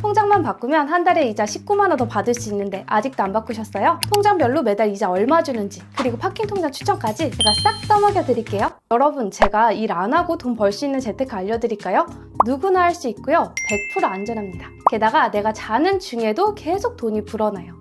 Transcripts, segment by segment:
통장만 바꾸면 한 달에 이자 19만 원 더 받을 수 있는데 아직도 안 바꾸셨어요? 통장별로 매달 이자 얼마 주는지, 그리고 파킹 통장 추천까지 제가 싹 써먹여 드릴게요. 여러분, 제가 일 안 하고 돈 벌 수 있는 재테크 알려드릴까요? 누구나 할 수 있고요. 100% 안전합니다. 게다가 내가 자는 중에도 계속 돈이 불어나요.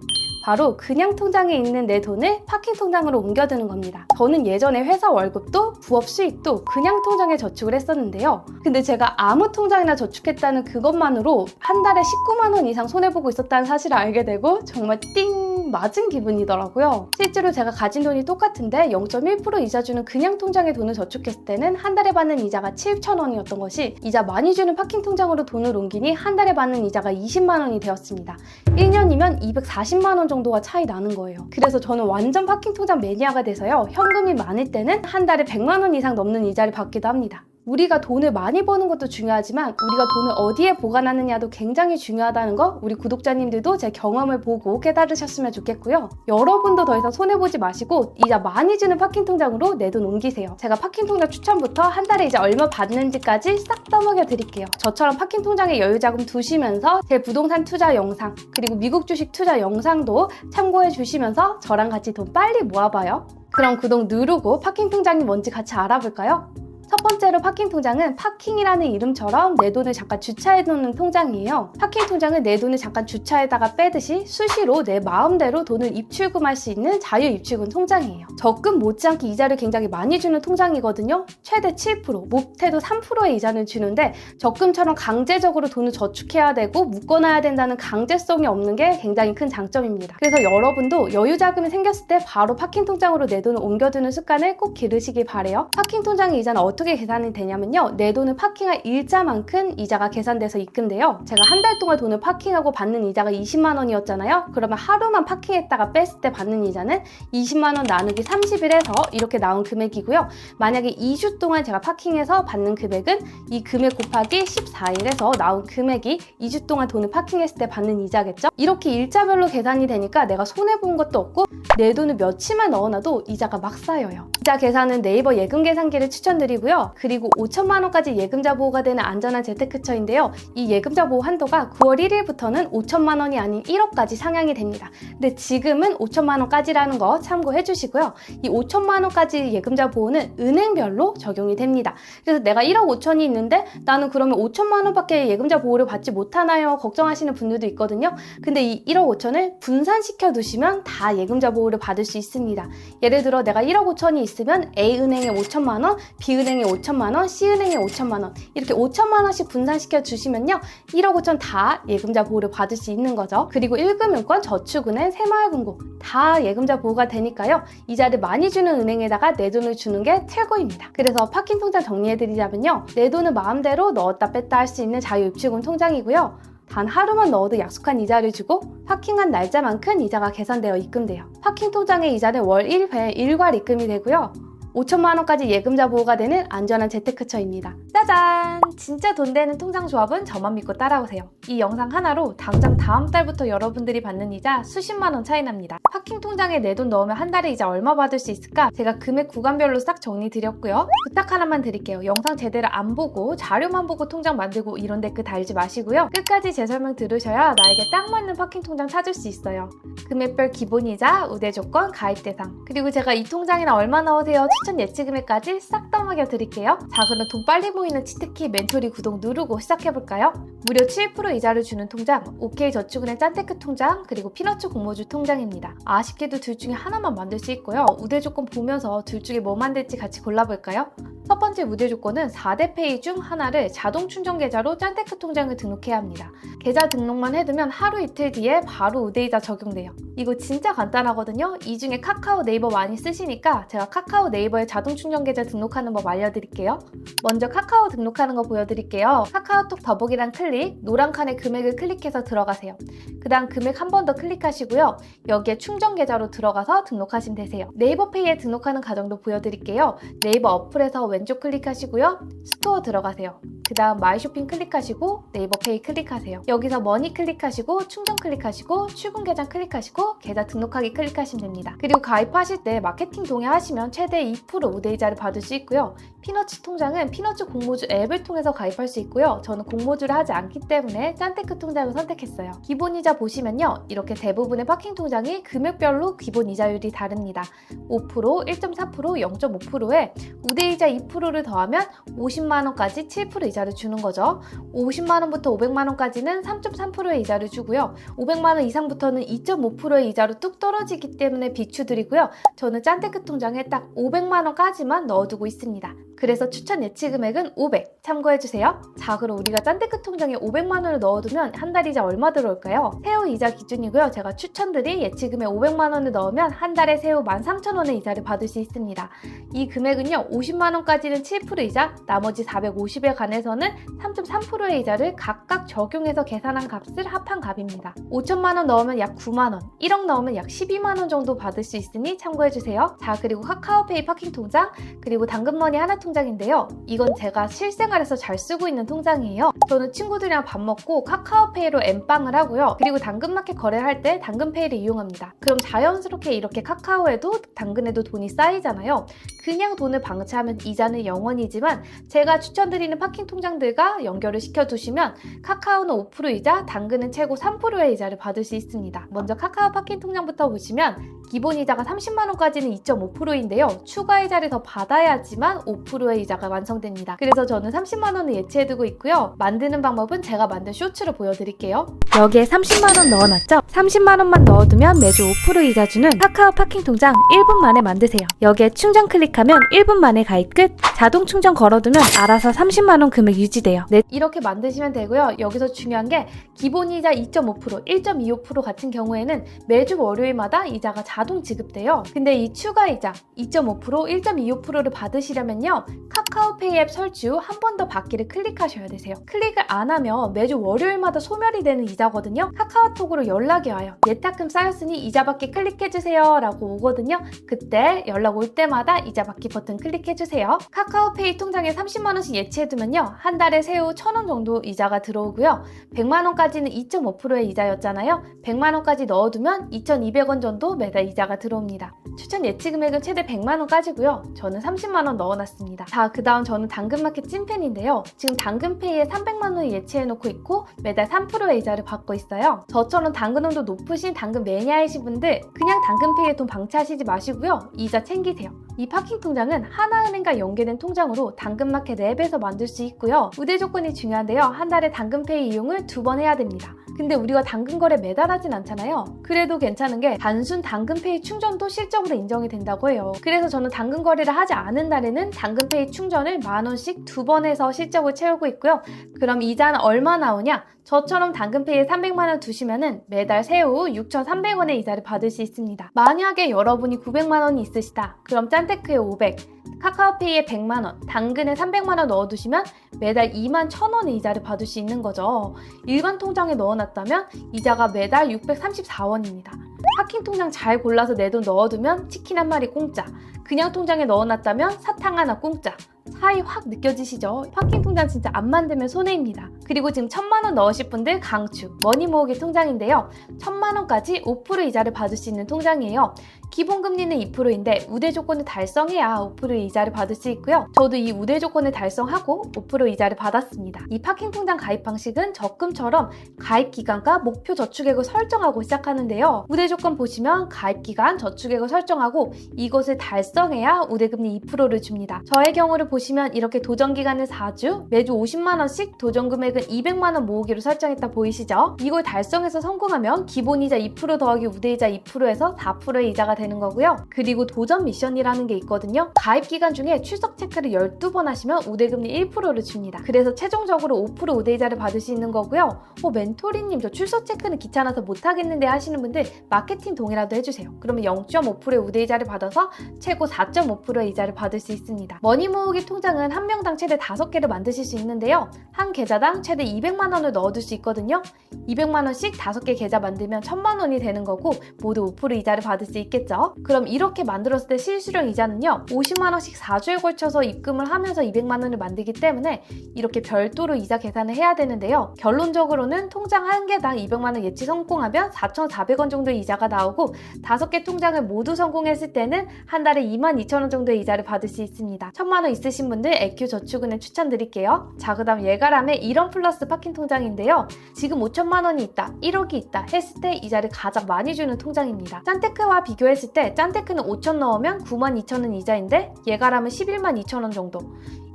바로 그냥 통장에 있는 내 돈을 파킹 통장으로 옮겨두는 겁니다. 저는 예전에 회사 월급도 부업 수익도 그냥 통장에 저축을 했었는데요. 근데 제가 아무 통장이나 저축했다는 그것만으로 한 달에 19만 원 이상 손해보고 있었다는 사실을 알게 되고 정말 띵 맞은 기분이더라고요. 실제로 제가 가진 돈이 똑같은데 0.1% 이자 주는 그냥 통장에 돈을 저축했을 때는 한 달에 받는 이자가 7,000원이었던 것이 이자 많이 주는 파킹 통장으로 돈을 옮기니 한 달에 받는 이자가 20만 원이 되었습니다. 1년이면 240만 원 정도가 차이 나는 거예요. 그래서 저는 완전 파킹 통장 매니아가 돼서요. 현금이 많을 때는 한 달에 100만 원 이상 넘는 이자를 받기도 합니다. 우리가 돈을 많이 버는 것도 중요하지만 우리가 돈을 어디에 보관하느냐도 굉장히 중요하다는 거 우리 구독자님들도 제 경험을 보고 깨달으셨으면 좋겠고요. 여러분도 더 이상 손해보지 마시고 이자 많이 주는 파킹 통장으로 내 돈 옮기세요. 제가 파킹 통장 추천부터 한 달에 이자 얼마 받는지까지 싹 떠먹여 드릴게요. 저처럼 파킹 통장에 여유자금 두시면서 제 부동산 투자 영상 그리고 미국 주식 투자 영상도 참고해 주시면서 저랑 같이 돈 빨리 모아봐요. 그럼 구독 누르고 파킹 통장이 뭔지 같이 알아볼까요? 첫 번째로 파킹 통장은 파킹이라는 이름처럼 내 돈을 잠깐 주차해 놓는 통장이에요. 파킹 통장은 내 돈을 잠깐 주차에다가 빼듯이 수시로 내 마음대로 돈을 입출금할 수 있는 자유 입출금 통장이에요. 적금 못지않게 이자를 굉장히 많이 주는 통장이거든요. 최대 7%, 못해도 3%의 이자를 주는데 적금처럼 강제적으로 돈을 저축해야 되고 묶어놔야 된다는 강제성이 없는 게 굉장히 큰 장점입니다. 그래서 여러분도 여유 자금이 생겼을 때 바로 파킹 통장으로 내 돈을 옮겨두는 습관을 꼭 기르시길 바래요. 파킹 통장의 이자는 어떻게 계산이 되냐면요. 내 돈을 파킹할 일자만큼 이자가 계산돼서 입금돼요. 제가 한 달 동안 돈을 파킹하고 받는 이자가 20만 원이었잖아요. 그러면 하루만 파킹했다가 뺐을 때 받는 이자는 20만 원 나누기 30일 해서 이렇게 나온 금액이고요. 만약에 2주 동안 제가 파킹해서 받는 금액은 이 금액 곱하기 14일 해서 나온 금액이 2주 동안 돈을 파킹했을 때 받는 이자겠죠? 이렇게 일자별로 계산이 되니까 내가 손해본 것도 없고 내 돈을 며칠만 넣어놔도 이자가 막 쌓여요. 이자 계산은 네이버 예금 계산기를 추천드리고요. 그리고 5천만 원까지 예금자 보호가 되는 안전한 재테크처인데요. 이 예금자 보호 한도가 9월 1일부터는 5천만 원이 아닌 1억까지 상향이 됩니다. 근데 지금은 5천만 원까지라는 거 참고해 주시고요. 이 5천만 원까지 예금자 보호는 은행별로 적용이 됩니다. 그래서 내가 1억 5천이 있는데 나는 그러면 5천만 원밖에 예금자 보호를 받지 못하나요? 걱정하시는 분들도 있거든요. 근데 이 1억 5천을 분산시켜 두시면 다 예금자 보호를 받을 수 있습니다. 예를 들어 내가 1억 5천이 있으면 A은행에 5천만 원, B은행에 5천만 원, C은행에 5천만 원 이렇게 5천만 원씩 분산시켜 주시면요. 1억 5천 다 예금자 보호를 받을 수 있는 거죠. 그리고 1금융권, 저축은행, 새마을금고 다 예금자 보호가 되니까요. 이자를 많이 주는 은행에다가 내 돈을 주는 게 최고입니다. 그래서 파킹 통장 정리해드리자면요. 내 돈을 마음대로 넣었다 뺐다 할 수 있는 자유입출금 통장이고요. 단 하루만 넣어도 약속한 이자를 주고 파킹한 날짜만큼 이자가 계산되어 입금돼요. 파킹 통장의 이자는 월 1회 일괄 입금이 되고요. 5천만 원까지 예금자 보호가 되는 안전한 재테크처입니다. 짜잔! 진짜 돈 되는 통장 조합은 저만 믿고 따라오세요. 이 영상 하나로 당장 다음 달부터 여러분들이 받는 이자 수십만 원 차이 납니다. 파킹 통장에 내 돈 넣으면 한 달에 이자 얼마 받을 수 있을까? 제가 금액 구간별로 싹 정리 드렸고요. 부탁 하나만 드릴게요. 영상 제대로 안 보고 자료만 보고 통장 만들고 이런 댓글 달지 마시고요. 끝까지 제 설명 들으셔야 나에게 딱 맞는 파킹 통장 찾을 수 있어요. 금액별 기본이자, 우대 조건, 가입 대상, 그리고 제가 이 통장에는 얼마 넣으세요? 추천 예치 금액까지 싹 떠먹여 드릴게요. 자, 그럼 돈 빨리 모이는 치트키 멘토리 구독 누르고 시작해볼까요? 무려 7% 이자를 주는 통장, OK저축은행 짠테크 통장, 그리고 피너츠 공모주 통장입니다. 아쉽게도 둘 중에 하나만 만들 수 있고요. 우대 조건 보면서 둘 중에 뭐 만들지 같이 골라볼까요? 첫 번째 우대 조건은 4대 페이 중 하나를 자동 충전 계좌로 짠테크 통장을 등록해야 합니다. 계좌 등록만 해두면 하루 이틀 뒤에 바로 우대이자 적용돼요. 이거 진짜 간단하거든요. 이 중에 카카오 네이버 많이 쓰시니까 제가 카카오 네이버에 자동 충전 계좌 등록하는 법 알려드릴게요. 먼저 카카오 등록하는 거 보여드릴게요. 카카오톡 더보기란 클릭, 노란 칸에 금액을 클릭해서 들어가세요. 그 다음 금액 한 번 더 클릭하시고요. 여기에 충전 계좌로 들어가서 등록하시면 되세요. 네이버 페이에 등록하는 과정도 보여드릴게요. 네이버 어플에서 왼쪽 클릭하시고요. 스토어 들어가세요. 그 다음 마이 쇼핑 클릭하시고 네이버 페이 클릭하세요. 여기서 머니 클릭하시고 충전 클릭하시고 출금 계좌 클릭하시고 계좌 등록하기 클릭하시면 됩니다. 그리고 가입하실 때 마케팅 동의하시면 최대 2% 우대이자를 받을 수 있고요. 피너츠 통장은 피너츠 공모주 앱을 통해서 가입할 수 있고요. 저는 공모주를 하지 않기 때문에 짠테크 통장을 선택했어요. 기본 이자 보시면요. 이렇게 대부분의 파킹 통장이 금액별로 기본 이자율이 다릅니다. 5%, 1.4%, 0.5%에 우대이자 2%를 더하면 50만원까지 7% 이자를 주는 거죠. 50만원부터 500만원까지는 3.3%의 이자를 주고요. 500만원 이상부터는 2.5%의 이자로 뚝 떨어지기 때문에 비추드리고요. 저는 짠테크 통장에 딱 500만원까지만 넣어두고 있습니다. 그래서 추천 예치 금액은 500 참고해주세요. 자, 그럼 우리가 짠테크 통장에 500만원을 넣어두면 한 달 이자 얼마 들어올까요? 세후 이자 기준이고요. 제가 추천드린 예치 금액 500만원을 넣으면 한 달에 세후 13,000원의 이자를 받을 수 있습니다. 이 금액은요. 50만원까지는 7% 이자, 나머지 450에 관해서는 3.3%의 이자를 각각 적용해서 계산한 값을 합한 값입니다. 5천만원 넣으면 약 9만원, 1억 넣으면 약 12만원 정도 받을 수 있으니 참고해주세요. 자, 그리고 카카오페이 파킹 통장, 그리고 당근머니 하나 통장인데요. 이건 제가 실생활에서 잘 쓰고 있는 통장이에요. 저는 친구들이랑 밥 먹고 카카오페이로 엠빵을 하고요. 그리고 당근마켓 거래할 때 당근페이를 이용합니다. 그럼 자연스럽게 이렇게 카카오에도 당근에도 돈이 쌓이잖아요. 그냥 돈을 방치하면 이자는 0원이지만 제가 추천드리는 파킹 통장들과 연결을 시켜두시면 카카오는 5% 이자, 당근은 최고 3%의 이자를 받을 수 있습니다. 먼저 카카오 파킹 통장부터 보시면 기본 이자가 30만원까지는 2.5%인데요. 추가 이자를 더 받아야지만 5%의 이자가 완성됩니다. 그래서 저는 30만원을 예치해두고 있고요. 만드는 방법은 제가 만든 쇼츠로 보여드릴게요. 여기에 30만원 넣어놨죠? 30만원만 넣어두면 매주 5% 이자 주는 카카오 파킹 통장 1분 만에 만드세요. 여기에 충전 클릭하면 1분 만에 가입 끝! 자동 충전 걸어두면 알아서 30만원 금액 유지돼요. 네, 이렇게 만드시면 되고요. 여기서 중요한 게 기본 이자 2.5%, 1.25% 같은 경우에는 매주 월요일마다 이자가 자동 지급돼요. 근데 이 추가 이자 2.5%, 1.25%를 받으시려면요. 카카오페이 앱 설치 후 한 번 더 받기를 클릭하셔야 되세요. 클릭을 안 하면 매주 월요일마다 소멸이 되는 이자거든요. 카카오톡으로 연락이 와요. 예탁금 쌓였으니 이자 받기 클릭해주세요 라고 오거든요. 그때 연락 올 때마다 이자 받기 버튼 클릭해주세요. 카카오페이 통장에 30만원씩 예치해두면요. 한 달에 세후 1,000원 정도 이자가 들어오고요. 100만원까지는 2.5%의 이자였잖아요. 100만원까지 넣어두면 2,200원 정도 매달 이자가 들어옵니다. 추천 예치 금액은 최대 100만원까지고요. 저는 30만원 넣어놨습니다. 자, 그 다음 저는 당근마켓 찐팬인데요. 지금 당근페이에 300만원을 예치해놓고 있고 매달 3%의 이자를 받고 있어요. 저처럼 당근혼도 높으신 당근 매니아이신 분들 그냥 당근페이에 돈 방치하시지 마시고요. 이자 챙기세요. 이 파킹 통장은 하나은행과 연계된 통장으로 당근마켓 앱에서 만들 수 있고요. 우대 조건이 중요한데요. 한 달에 당근페이 이용을 2번 해야 됩니다. 근데 우리가 당근거래 매달 하진 않잖아요. 그래도 괜찮은 게 단순 당근페이 충전도 실적으로 인정이 된다고 해요. 그래서 저는 당근거래를 하지 않은 달에는 당근페이 충전을 10,000원씩 2번 해서 실적을 채우고 있고요. 그럼 이자는 얼마 나오냐? 저처럼 당근페이에 300만원 두시면은 매달 세후 6,300원의 이자를 받을 수 있습니다. 만약에 여러분이 900만원이 있으시다. 그럼 짠테크에 500, 카카오페이에 100만원, 당근에 300만원 넣어두시면 매달 21,000원의 이자를 받을 수 있는 거죠. 일반 통장에 넣어놨다면 이자가 매달 634원입니다. 파킹 통장 잘 골라서 내 돈 넣어두면 치킨 한 마리 공짜, 그냥 통장에 넣어놨다면 사탕 하나 공짜. 차이 확 느껴지시죠? 파킹 통장 진짜 안 만들면 손해입니다. 그리고 지금 1,000만원 넣으실 분들 강추 머니 모으기 통장인데요. 1,000만원까지 5% 이자를 받을 수 있는 통장이에요. 기본 금리는 2%인데 우대 조건을 달성해야 5% 이자를 받을 수 있고요. 저도 이 우대 조건을 달성하고 5% 이자를 받았습니다. 이 파킹 통장 가입 방식은 적금처럼 가입 기간과 목표 저축액을 설정하고 시작하는데요. 우대 조건 보시면 가입 기간, 저축액을 설정하고 이것을 달성해야 우대 금리 2%를 줍니다. 저의 경우를 보시면 이렇게 도전 기간을 4주, 매주 50만원씩 도전 금액은 200만원 모으기로 설정했다 보이시죠? 이걸 달성해서 성공하면 기본 이자 2% 더하기 우대 이자 2%에서 4%의 이자가 되는 거고요. 그리고 도전 미션이라는 게 있거든요. 가입 기간 중에 출석 체크를 12번 하시면 우대금리 1%를 줍니다. 그래서 최종적으로 5% 우대이자를 받을 수 있는 거고요. 멘토리님 저 출석 체크는 귀찮아서 못하겠는데 하시는 분들 마케팅 동의라도 해주세요. 그러면 0.5%의 우대이자를 받아서 최고 4.5%의 이자를 받을 수 있습니다. 머니 모으기 통장은 한 명당 최대 5개를 만드실 수 있는데요. 한 계좌당 최대 200만 원을 넣어둘 수 있거든요. 200만 원씩 5개 계좌 만들면 1000만 원이 되는 거고 모두 5% 이자를 받을 수 있겠죠. 그럼 이렇게 만들었을 때 실수령 이자는요, 50만 원씩 4주에 걸쳐서 입금을 하면서 200만 원을 만들기 때문에 이렇게 별도로 이자 계산을 해야 되는데요. 결론적으로는 통장 한 개당 200만 원 예치 성공하면 4,400원 정도의 이자가 나오고 5개 통장을 모두 성공했을 때는 한 달에 22,000원 정도의 이자를 받을 수 있습니다. 1000만 원 있으신 분들 에큐저축은행 추천드릴게요. 자, 그 다음 예가람의 1원 플러스 파킹 통장인데요. 지금 5천만 원이 있다, 1억이 있다 했을 때 이자를 가장 많이 주는 통장입니다. 짠테크와 비교했을 때 짠테크는 5천 넣으면 92,000원 이자인데 예가람은 112,200원 정도,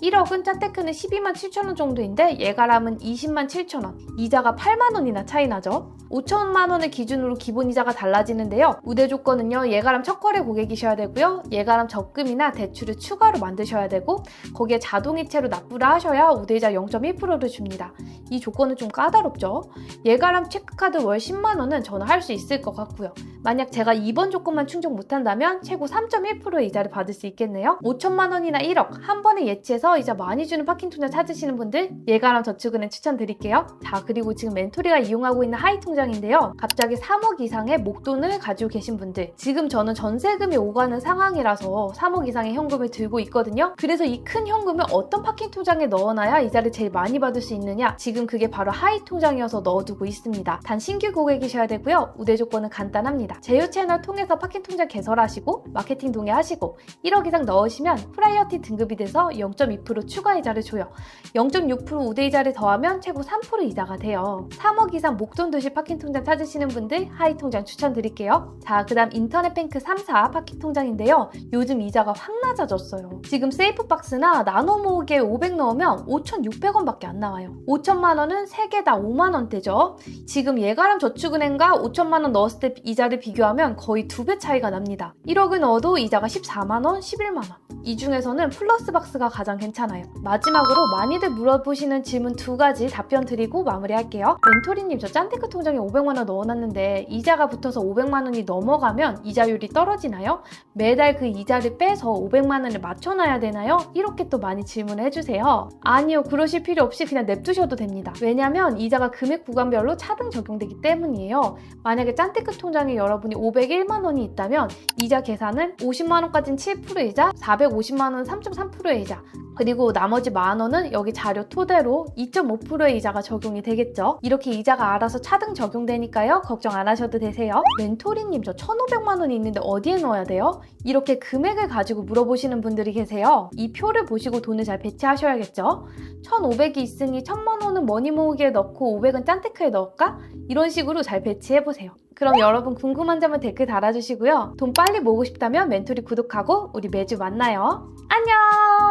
1억은 짠테크는 127,000원 정도인데 예가람은 207,000원, 이자가 8만 원이나 차이 나죠. 5천만 원을 기준으로 기본 이자가 달라지는데요. 우대 조건은요, 예가람 첫 거래 고객이셔야 되고요, 예가람 적금이나 대출을 추가로 만드셔야 되고 거기에 자동이체로 납부를 하셔야 우대이자 0.1%를 줍니다. 이 조건은 좀 까다롭죠. 예가람 체크카드 월 10만 원은 저는 할 수 있을 것 같고요. 만약 제가 2번 조건만 충족 못한다면 최고 3.1%의 이자를 받을 수 있겠네요. 5천만 원이나 1억 한 번에 예치해서 이자 많이 주는 파킹 통장 찾으시는 분들 예가람 저축은행 추천드릴게요. 자, 그리고 지금 멘토리가 이용하고 있는 하이 통장인데요. 갑자기 3억 이상의 목돈을 가지고 계신 분들, 지금 저는 전세금이 오가는 상황이라서 3억 이상의 현금을 들고 있거든요. 그래서 이 큰 현금을 어떤 파킹 통장에 넣어놔야 이자를 제일 많이 받을 수 있느냐, 지금 그게 바로 하이 통장이어서 넣어두고 있습니다. 단 신규 고객이셔야 되고요. 우대 조건은 간단합니다. 제휴 채널 통해서 파킹 통장 개설하시고 마케팅 동의하시고 1억 이상 넣으시면 프라이어티 등급이 돼서 0.2% 추가 이자를 줘요. 0.6% 우대 이자를 더하면 최고 3% 이자가 돼요. 3억 이상 목돈 드실 파킹 통장 찾으시는 분들 하이 통장 추천드릴게요. 자, 그 다음 인터넷 뱅크 3사 파킹 통장인데요. 요즘 이자가 확 낮아졌어요. 지금 세이프박스나 나눠 모으기에 500 넣으면 5,600원 밖에 안 나와요. 5천만 원은 3개 다 5만 원대죠. 지금 예가람 저축은행과 5천만 원 넣었을 때 이자를 비교하면 거의 2배 차이가 납니다. 1억을 넣어도 이자가 14만 원, 11만 원. 이 중에서는 플러스박스가 가장 괜찮아요. 마지막으로 많이들 물어보시는 질문 2가지 답변 드리고 마무리할게요. 멘토리님, 저 짠테크 통장에 500만 원 넣어놨는데 이자가 붙어서 500만 원이 넘어가면 이자율이 떨어지나요? 매달 그 이자를 빼서 500만 원을 맞춰놔야 되나요? 이렇게 또 많이 질문을 해주세요. 아니요, 그러실 필요 없이 그냥 냅두셔도 됩니다. 왜냐면 이자가 금액 구간별로 차등 적용되기 때문이에요. 만약에 짠테크 통장에 여러분이 501만 원이 있다면 이자 계산은 50만 원까지는 7%이자, 450만 원은 3.3%의 이자, 그리고 나머지 만 원은 여기 자료 토대로 2.5%의 이자가 적용이 되겠죠. 이렇게 이자가 알아서 차등 적용되니까요. 걱정 안 하셔도 되세요. 멘토리님, 저 1,500만 원이 있는데 어디에 넣어야 돼요? 이렇게 금액을 가지고 물어보시는 분들이 계세요. 이 표를 보시고 돈을 잘 배치하셔야겠죠. 1,500이 있으니 1,000만 원은 머니 모으기에 넣고 500은 짠테크에 넣을까? 이런 식으로 잘 배치해보세요. 그럼 여러분 궁금한 점은 댓글 달아주시고요. 돈 빨리 모으고 싶다면 멘토리 구독하고 우리 매주 만나요. 안녕!